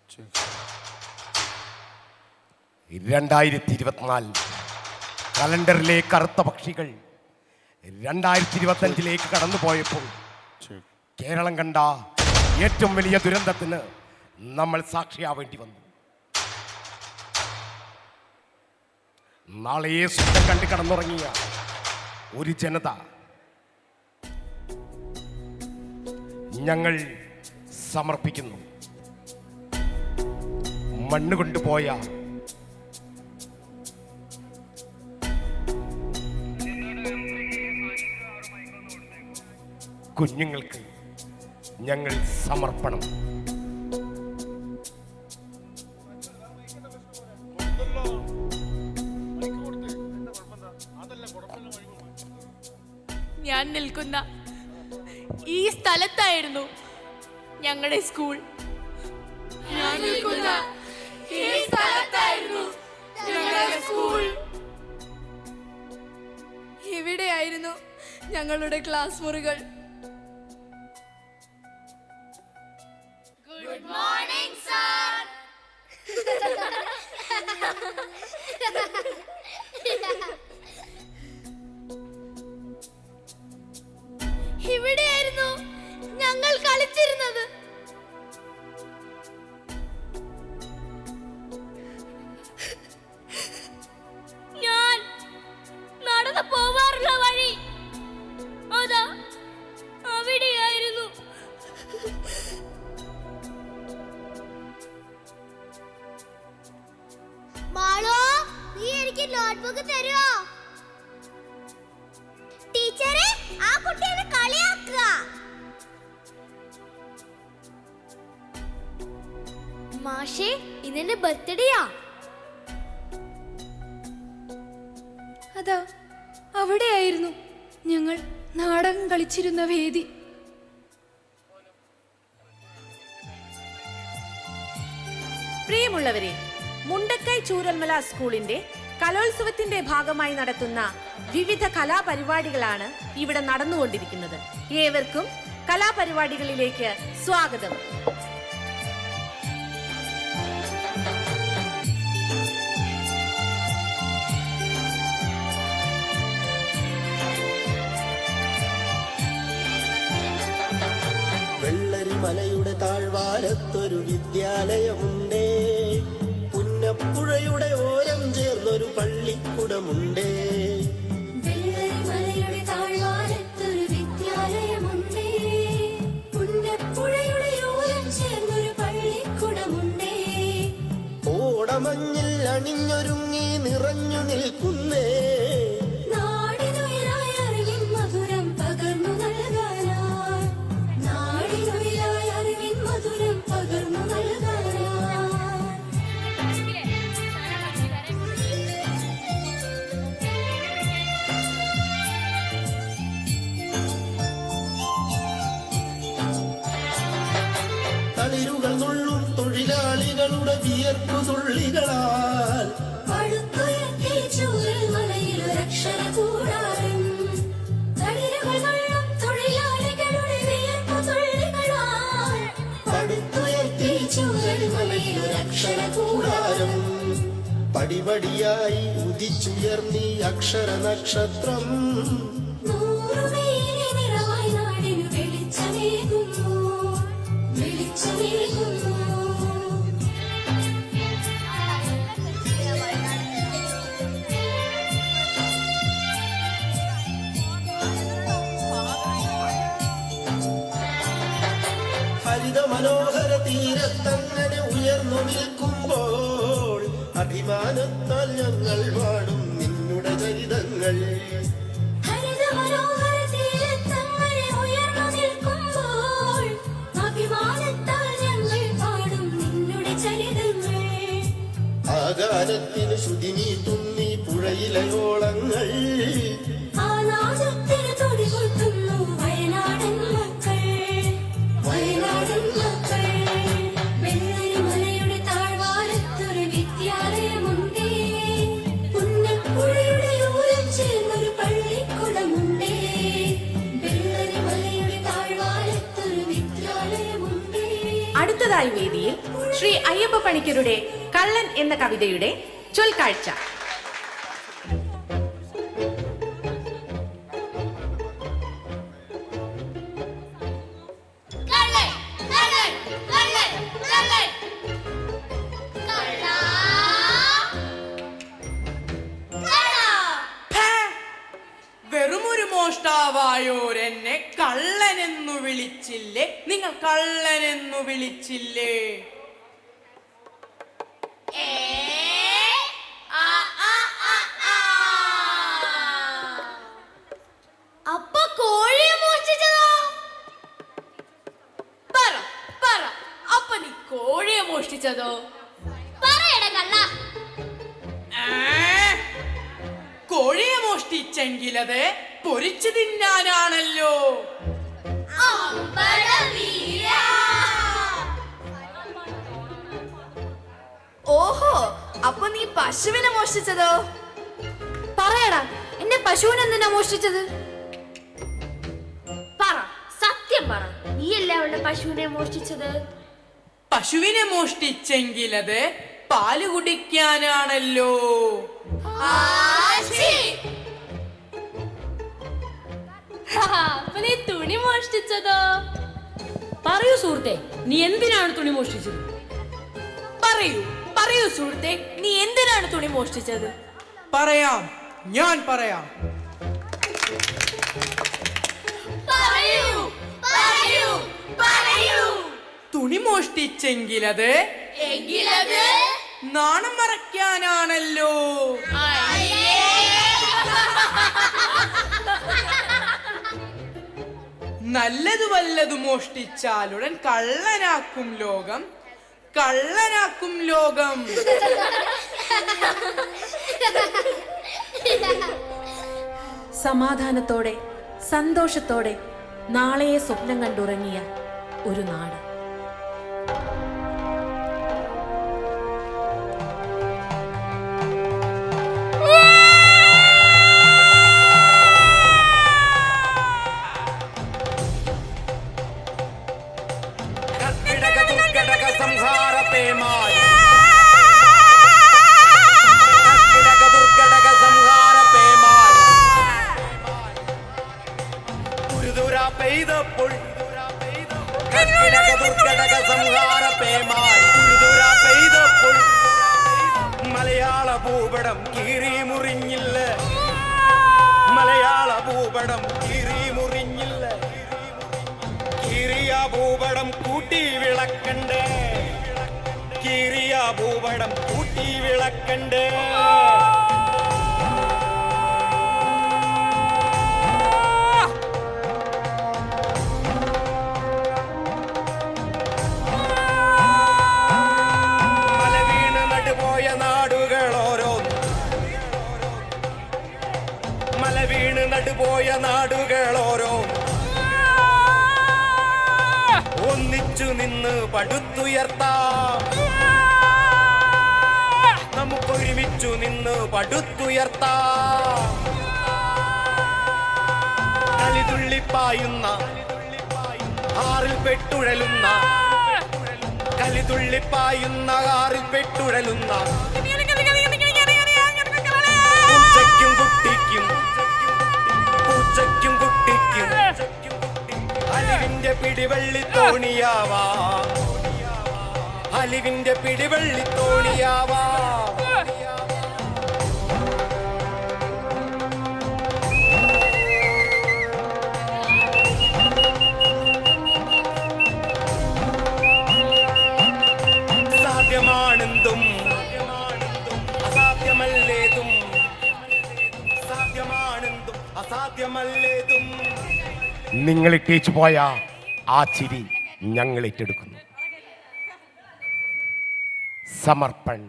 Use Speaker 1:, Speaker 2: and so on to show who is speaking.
Speaker 1: 2024 കലണ്ടറിലെ കറുത്ത പക്ഷികൾ 2025 കടന്നുപോയപ്പോൾ കേരളം കണ്ട ഏറ്റവും വലിയ ദുരന്തത്തിന് നമ്മൾ സാക്ഷിയാവേണ്ടി വന്നു. നാളെയെ സ്വന്തം കണ്ട് കടന്നുറങ്ങിയ ഒരു ജനത ഞങ്ങൾ സമർപ്പിക്കുന്നു. മണ്ണ് കൊണ്ടുപോയ കുഞ്ഞുങ്ങൾക്ക് ഞങ്ങൾ സമർപ്പണം.
Speaker 2: ഞാൻ നിൽക്കുന്ന ഈ സ്ഥലത്തായിരുന്നു ഞങ്ങളുടെ സ്കൂൾ. ഞാൻ നിൽക്കുന്ന ഈ സ്ഥലത്തായിരുന്നു ഞങ്ങളുടെ സ്കൂൾ.
Speaker 3: ഇവിടെയായിരുന്നു ഞങ്ങളുടെ ക്ലാസ് മുറികൾ.
Speaker 2: Good morning sir.
Speaker 3: ഇവിടെയായിരുന്നു ഞങ്ങൾ കളിച്ചിരുന്നത്.
Speaker 2: ഞാൻ നടന്നു പോവാറുള്ള വഴി അതാ അവിടെയായിരുന്നു.
Speaker 4: മാളോ, നീ എനിക്ക് നോട്ട്ബുക്ക് തരുമോ? ടീച്ചറെ, ആ കുട്ടിയെ കളിയാക്കുക.
Speaker 3: മാഷേ, ഇന്നെന്റെ ബർത്ത്ഡേയാ. അതാ അവിടെയായിരുന്നു ഞങ്ങൾ നാടകം കളിച്ചിരുന്ന വേദി.
Speaker 5: പ്രിയമുള്ളവരെ, മുണ്ടക്കൈ ചൂരൽമല സ്കൂളിന്റെ കലോത്സവത്തിന്റെ ഭാഗമായി നടത്തുന്ന വിവിധ കലാപരിപാടികളാണ് ഇവിടെ നടന്നുകൊണ്ടിരിക്കുന്നത്. ഏവർക്കും കലാപരിപാടികളിലേക്ക് സ്വാഗതം.
Speaker 6: വെള്ളരിമലയുടെ താഴ്വാരത്തൊരു വിദ്യാലയമുണ്ടേ, പുന്നപ്പുഴയുടെ ഓരം ചേർന്നൊരു പള്ളിക്കുടമുണ്ടേ.
Speaker 4: വെള്ളരിമലയുടെ താഴ്വാരത്തൊരു വിദ്യാലയമുണ്ടേ, പുന്നപ്പുഴയുടെ ഓരം ചേർന്നൊരു പള്ളിക്കുടമുണ്ടേ.
Speaker 6: ഓടമഞ്ഞിൽ അണിഞ്ഞൊരുങ്ങി നിറഞ്ഞു നിൽക്കുന്നേ,
Speaker 4: നാടിനുയരായ അറിവിൻ മധുരം പകർന്നു നൽകാനായി, നാടിനുയരായ അറിവിൻ മധുരം പകർന്നു നൽകാനായി.
Speaker 6: തളിരുകൾ നുള്ളും തൊഴിലാളികളുടെ വിയർപ്പു തുള്ളികളാൽ
Speaker 4: പടുത്തുയർത്തി ചൂരൽമലയിലൊരക്ഷരകൂടാരം, തളിരുകൾ നുള്ളും തൊഴിലാളികളുടെ വിയർപ്പുതുള്ളികളാൽ
Speaker 6: പടുത്തുയർത്തി ചൂരൽമലയിലൊരക്ഷരകൂടാരം. പടിപടിയായി ഉദിച്ചുയർന്നീ അക്ഷര നക്ഷത്രം,
Speaker 4: നൂറുമേനി നിറവായി നാടിനു വെളിച്ചമേകുന്നു, വെളിച്ചമേകുന്നു.
Speaker 6: ഹരിത മനോഹര തീരത്തങ്ങനെ ഉയർന്നു നിൽക്കുമ്പോൾ അഭിമാനത്താൽ ഞങ്ങൾ പാടും നിന്നുടെ ചരിതങ്ങൾ.
Speaker 4: ഹരിത മനോഹര തീരത്തങ്ങനെ ഉയർന്നു നിൽക്കുമ്പോൾ അഭിമാനത്താൽ ഞങ്ങൾ പാടും നിന്നുടെ ചരിതങ്ങൾ.
Speaker 6: ആകാരത്തിന് ശ്രുതി നീട്ടുന്നീ പുഴയിലയോളങ്ങൾ,
Speaker 4: ആ നാദത്തിന് തുടികൊട്ടുന്നു വയനാടൻ മക്കൾ, വയനാടൻ മക്കൾ. വെള്ളരിമലയുടെ താഴ്വാരത്തൊരു വിദ്യാലയമുണ്ടേ, പുന്നപ്പുഴയുടെ ഓരം ചേർന്നൊരു പള്ളിക്കുടമുണ്ടേ. വെള്ളരിമലയുടെ താഴ്വാരത്തൊരു വിദ്യാലയമുണ്ടേ.
Speaker 5: അടുത്തതായി വേദിയിൽ ശ്രീ അയ്യപ്പ പണിക്കരുടെ കള്ളൻ എന്ന കവിതയുടെ ചൊൽക്കാഴ്ച.
Speaker 7: വെറുമൊരു മോഷ്ടാവായോരെന്നെ കള്ളനെന്നു വിളിച്ചില്ലേ? നിങ്ങൾ കള്ളനെന്നു വിളിച്ചില്ലേ?
Speaker 4: അപ്പൊ കോഴിയെ മോഷ്ടിച്ചതോ?
Speaker 2: പറ പറ, അപ്പൊ നീ കോഴിയെ മോഷ്ടിച്ചതോ?
Speaker 4: പറയട കള്ള.
Speaker 7: കോഴിയെ മോഷ്ടിച്ചെങ്കിലത് പൊരിച്ചു തിന്നാനാണല്ലോ.
Speaker 3: ഓഹോ, അപ്പൊ നീ പശുവിനെ മോഷ്ടിച്ചതോ? പറയടാ, എന്റെ പശുവിനെ എന്തിനാ മോഷ്ടിച്ചത്?
Speaker 2: പറ, സത്യം പറ, നീയല്ലേ അവളുടെ പശുവിനെ മോഷ്ടിച്ചത്?
Speaker 7: പശുവിനെ മോഷ്ടിച്ചെങ്കിലത് പാല് കുടിക്കാനാണല്ലോ.
Speaker 2: അപ്പൊ നീ തുണി മോഷ്ടിച്ചതോ?
Speaker 8: പറയൂ സുഹൃത്തെ, നീ എന്തിനാണ് തുണി മോഷ്ടിച്ചത്?
Speaker 7: പറയൂ
Speaker 2: പറയൂ സുഹൃത്തെ, നീ എന്തിനാണ് തുണി മോഷ്ടിച്ചത്?
Speaker 7: പറയാം, ഞാൻ പറയാം.
Speaker 2: പറയൂ പറയൂ പറയൂ.
Speaker 7: തുണി മോഷ്ടിച്ചെങ്കിലത്
Speaker 2: എങ്കിലത്
Speaker 7: നാണം മറയ്ക്കാനാണല്ലോ. നല്ലതു വല്ലതു മോഷ്ടിച്ചാലുടൻ കള്ളനാക്കും ലോകം, കള്ളനാക്കും ലോകം.
Speaker 5: സമാധാനത്തോടെ സന്തോഷത്തോടെ നാളെയെ സ്വപ്നം കണ്ടുറങ്ങിയ ഒരു നാട്.
Speaker 6: മലയാള ഭൂപടം കീറി മുറിഞ്ഞില്ല, മലയാള ഭൂപടം കീറി മുറിഞ്ഞില്ല. കീറിയ ഭൂപടം കൂട്ടി വിളക്കണ്ടേ, കീറിയ ഭൂപടം കൂട്ടി വിളക്കണ്ടേ. പോയ നാടുകളോരോ ഒന്നിച്ചു നിന്ന് പടുത്തുയർത്താം, നമുക്കൊരുമിച്ചു നിന്ന് പടുത്തുയർത്താം. കലിതുള്ളിപ്പായുന്ന ആറിൽ പെട്ടുഴലുന്ന, കലിതുള്ളിപ്പായുന്ന ആറിൽ പെട്ടുഴലുന്ന പൂച്ചയ്ക്കും കുട്ടിക്കും, പൂച്ചയ്ക്കും കുട്ടിക്കും അലിവിന്റെ പിടിവള്ളി തോണിയാവാ, അലിവിന്റെ പിടിവള്ളി തോണിയാവാ. സാധ്യമാണെന്തും അസാധ്യമല്ലേതും, സാധ്യമാണെന്തും അസാധ്യമല്ലേതും.
Speaker 1: നിങ്ങളിട്ടേച്ചു പോയ ആ ചിരി ഞങ്ങൾ ഏറ്റെടുക്കുന്നു. സമർപ്പൺ.